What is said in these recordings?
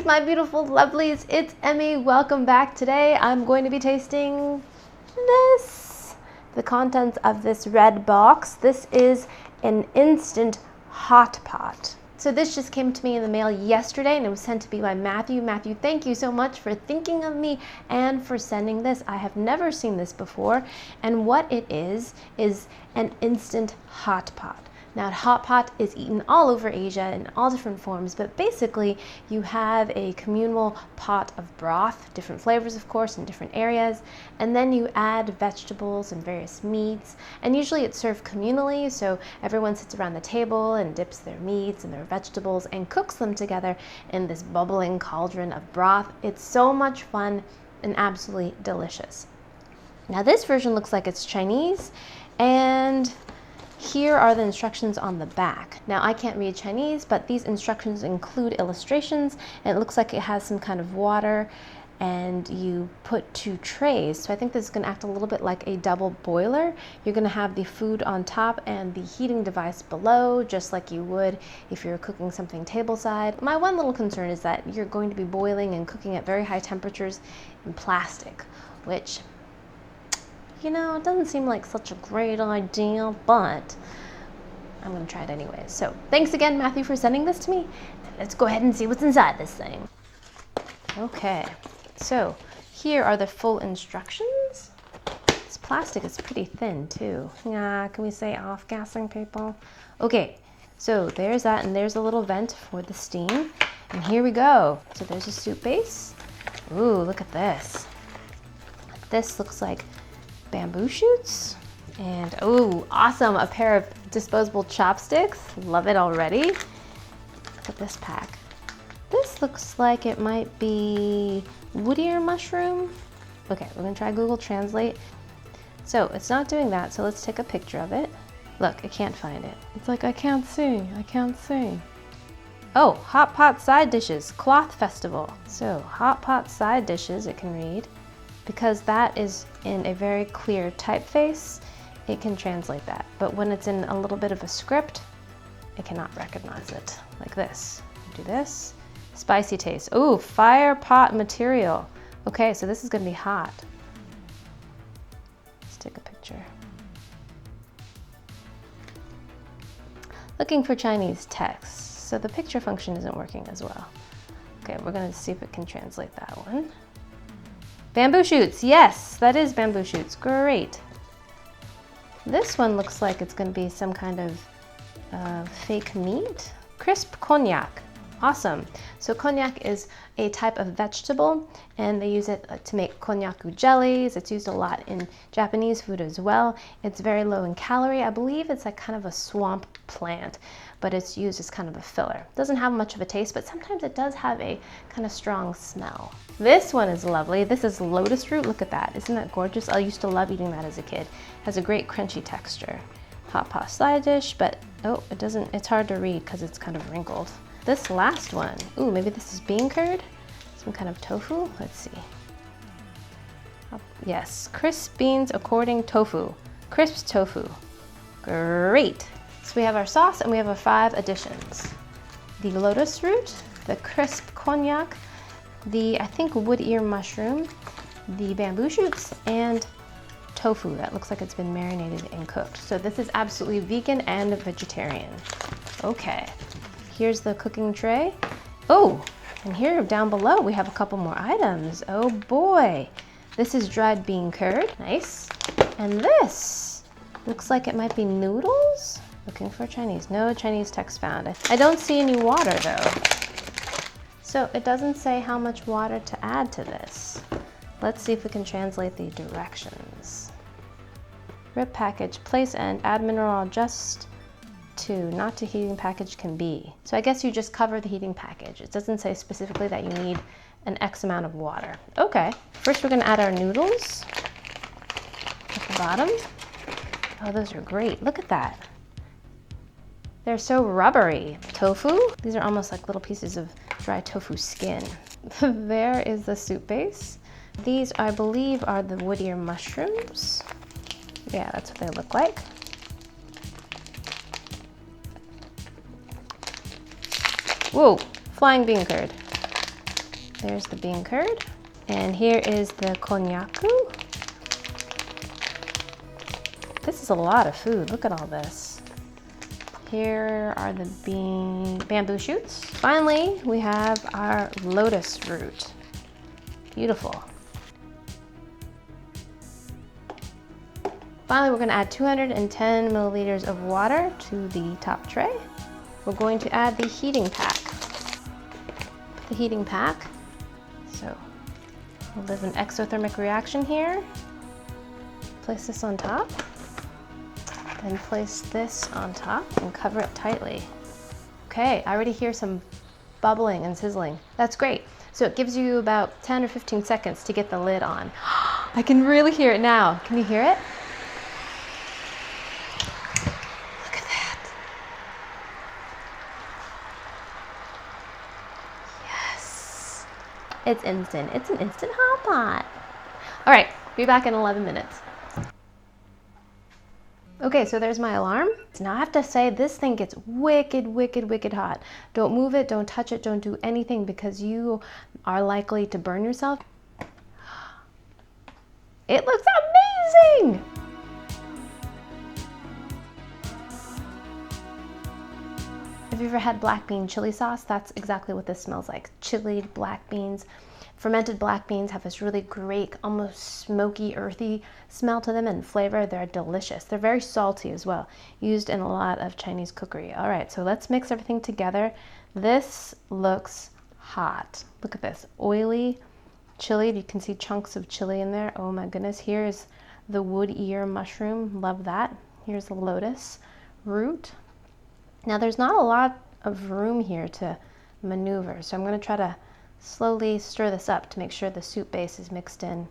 my beautiful lovelies, it's Emmy. Welcome back. Today I'm going to be tasting this. The contents of this red box. This is an instant hot pot. So this just came to me in the mail yesterday and it was sent to me by Matthew. Matthew, thank you so much for thinking of me and for sending this. I have never seen this before, and what it is an instant hot pot. Now, a hot pot is eaten all over Asia in all different forms, but basically you have a communal pot of broth, different flavors of course in different areas, and then you add vegetables and various meats, and usually it's served communally, so everyone sits around the table and dips their meats and their vegetables and cooks them together in this bubbling cauldron of broth. It's so much fun and absolutely delicious. Now this version looks like it's Chinese, and here are the instructions on the back. Now I can't read Chinese, but these instructions include illustrations, and it looks like it has some kind of water, and you put 2 trays. So I think this is going to act a little bit like a double boiler. You're going to have the food on top and the heating device below, just like you would if you're cooking something tableside. My one little concern is that you're going to be boiling and cooking at very high temperatures in plastic, which, you know, it doesn't seem like such a great idea, but I'm going to try it anyway. So thanks again, Matthew, for sending this to me. Let's go ahead and see what's inside this thing. Okay, so here are the full instructions. This plastic is pretty thin too. Yeah, can we say off-gassing, people? Okay, so there's that, and there's a little vent for the steam. And here we go. So there's a soup base. Ooh, look at this. This looks like bamboo shoots, and oh, awesome, a pair of disposable chopsticks. Love it already. Look at this pack. This looks like it might be wood ear mushroom. Okay, we're gonna try Google Translate. So it's not doing that, so let's take a picture of it. Look, I can't find it. It's like, I can't see. Oh, hot pot side dishes, cloth festival. So hot pot side dishes, it can read. Because that is in a very clear typeface, it can translate that. But when it's in a little bit of a script, it cannot recognize it. Like this. Do this. Spicy taste. Ooh, fire pot material. Okay, so this is gonna be hot. Let's take a picture. Looking for Chinese text. So the picture function isn't working as well. Okay, we're gonna see if it can translate that one. Bamboo shoots, yes, that is bamboo shoots, great. This one looks like it's gonna be some kind of fake meat. Crisp konjac, awesome. So konjac is a type of vegetable, and they use it to make konjaku jellies. It's used a lot in Japanese food as well. It's very low in calorie. I believe it's like kind of a swamp plant, but it's used as kind of a filler. Doesn't have much of a taste, but sometimes it does have a kind of strong smell. This one is lovely. This is Lotus Root. Look at that. Isn't that gorgeous? I used to love eating that as a kid. Has a great crunchy texture. Hot pot side dish, but oh, it's hard to read because it's kind of wrinkled. This last one, ooh, maybe this is bean curd? Some kind of tofu? Let's see. Yes, crisp beans according tofu. Crisp tofu. Great. So we have our sauce and we have our 5 additions. The lotus root, the crisp konjac, the, I think, wood ear mushroom, the bamboo shoots, and tofu that looks like it's been marinated and cooked. So this is absolutely vegan and vegetarian. Okay, here's the cooking tray. Oh, and here down below we have a couple more items. Oh boy, this is dried bean curd, nice. And this looks like it might be noodles. Looking for Chinese, no Chinese text found. I don't see any water though. So it doesn't say how much water to add to this. Let's see if we can translate the directions. Rip package, place and add mineral just to, not to heating package can be. So I guess you just cover the heating package. It doesn't say specifically that you need an X amount of water. Okay, first we're gonna add our noodles at the bottom. Oh, those are great, look at that. They're so rubbery. Tofu, these are almost like little pieces of dry tofu skin. There is the soup base. These, I believe, are the wood ear mushrooms. Yeah, that's what they look like. Whoa, flying bean curd. There's the bean curd. And here is the konjac. This is a lot of food. Look at all this. Here are the bamboo shoots. Finally, we have our lotus root. Beautiful. Finally, we're going to add 210 milliliters of water to the top tray. We're going to add the heating pack. Put the heating pack. So there's an exothermic reaction here. Place this on top. Then place this on top and cover it tightly. Okay, I already hear some bubbling and sizzling. That's great. So it gives you about 10 or 15 seconds to get the lid on. I can really hear it now. Can you hear it? Look at that. Yes. It's instant. It's an instant hot pot. All right, be back in 11 minutes. Okay, so there's my alarm. Now I have to say this thing gets wicked, wicked, wicked hot. Don't move it, don't touch it, don't do anything because you are likely to burn yourself. It looks amazing! Have you ever had black bean chili sauce? That's exactly what this smells like. Chilied black beans. Fermented black beans have this really great, almost smoky, earthy smell to them and flavor. They're delicious. They're very salty as well, used in a lot of Chinese cookery. All right, so let's mix everything together. This looks hot. Look at this, oily, chili. You can see chunks of chili in there. Oh my goodness. Here's the wood ear mushroom. Love that. Here's the lotus root. Now there's not a lot of room here to maneuver, so I'm going to try to slowly stir this up to make sure the soup base is mixed in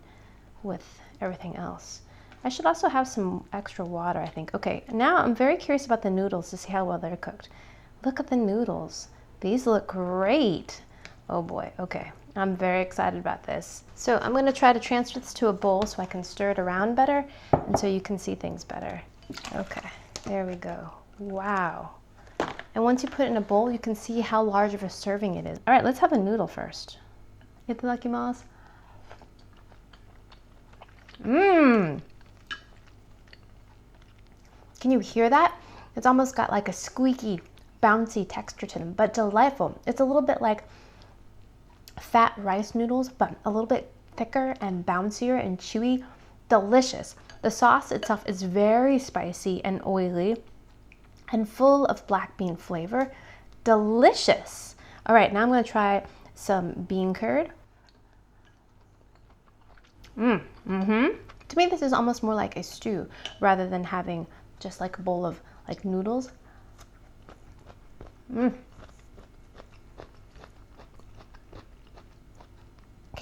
with everything else. I should also have some extra water, I think. Okay, now I'm very curious about the noodles to see how well they're cooked. Look at the noodles. These look great. Oh boy, okay. I'm very excited about this. So I'm going to try to transfer this to a bowl so I can stir it around better and so you can see things better. Okay, there we go. Wow. And once you put it in a bowl, you can see how large of a serving it is. All right, let's have a noodle first. Itadakimasu. Mmm. Can you hear that? It's almost got like a squeaky, bouncy texture to them, but delightful. It's a little bit like fat rice noodles, but a little bit thicker and bouncier and chewy. Delicious. The sauce itself is very spicy and oily and full of black bean flavor. Delicious. All right, now I'm going to try some bean curd. To me, this is almost more like a stew rather than having just like a bowl of like noodles. Can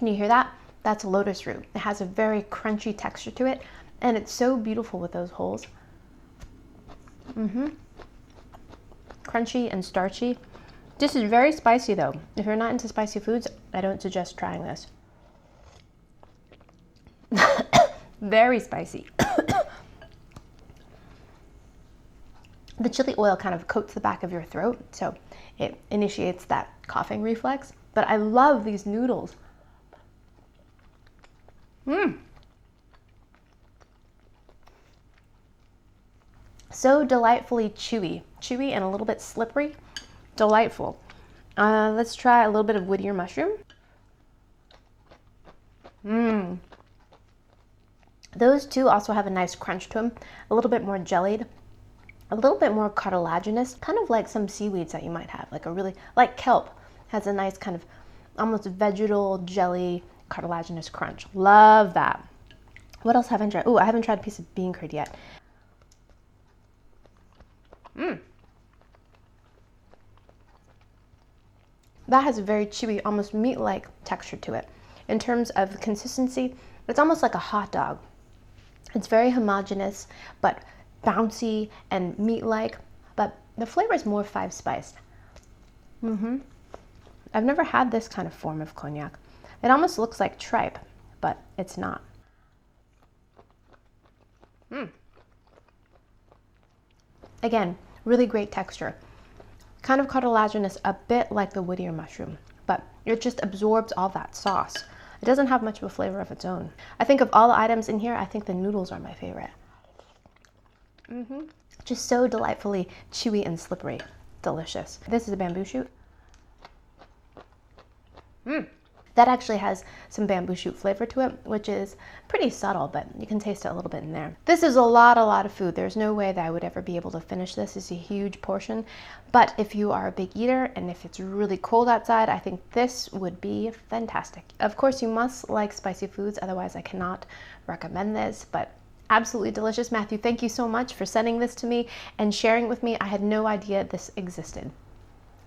you hear that? That's lotus root. It has a very crunchy texture to it, and it's so beautiful with those holes. Crunchy and starchy. This is very spicy though. If you're not into spicy foods, I don't suggest trying this. Very spicy. The chili oil kind of coats the back of your throat, so it initiates that coughing reflex. But I love these noodles. So delightfully chewy and a little bit slippery. Delightful. Let's try a little bit of wood ear mushroom. Those two also have a nice crunch to them, a little bit more jellied, a little bit more cartilaginous, kind of like some seaweeds that you might have, like kelp has a nice kind of almost vegetal jelly cartilaginous crunch. Love that. What else haven't I tried? Oh, I haven't tried a piece of bean curd yet. That has a very chewy, almost meat-like texture to it. In terms of consistency, it's almost like a hot dog. It's very homogeneous, but bouncy and meat-like, but the flavor is more five-spiced. I've never had this kind of form of konjac. It almost looks like tripe, but it's not. Again, really great texture. Kind of cartilaginous, a bit like the wood ear mushroom, but It just absorbs all that sauce. It doesn't have much of a flavor of its own. I think of all the items in here, I think the noodles are my favorite. Just so delightfully chewy and slippery. Delicious. This is a bamboo shoot. That actually has some bamboo shoot flavor to it, which is pretty subtle, but you can taste it a little bit in there. This is a lot of food. There's no way that I would ever be able to finish this. It's a huge portion, but if you are a big eater and if it's really cold outside, I think this would be fantastic. Of course, you must like spicy foods, otherwise I cannot recommend this, but absolutely delicious. Matthew, thank you so much for sending this to me and sharing it with me. I had no idea this existed.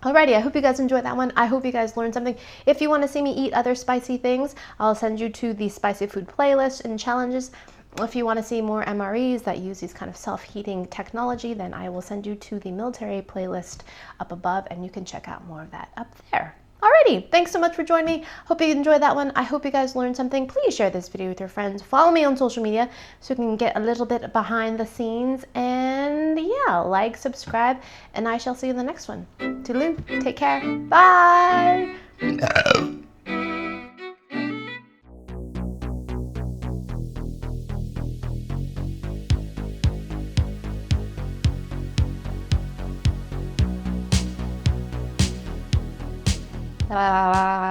Alrighty, I hope you guys enjoyed that one. I hope you guys learned something. If you want to see me eat other spicy things, I'll send you to the spicy food playlist and challenges. If you want to see more MREs that use these kind of self-heating technology, then I will send you to the military playlist up above, and you can check out more of that up there. Alrighty, thanks so much for joining me. Hope you enjoyed that one. I hope you guys learned something. Please share this video with your friends. Follow me on social media so you can get a little bit behind the scenes. And yeah, like, subscribe, and I shall see you in the next one. Toodaloo, take care, bye!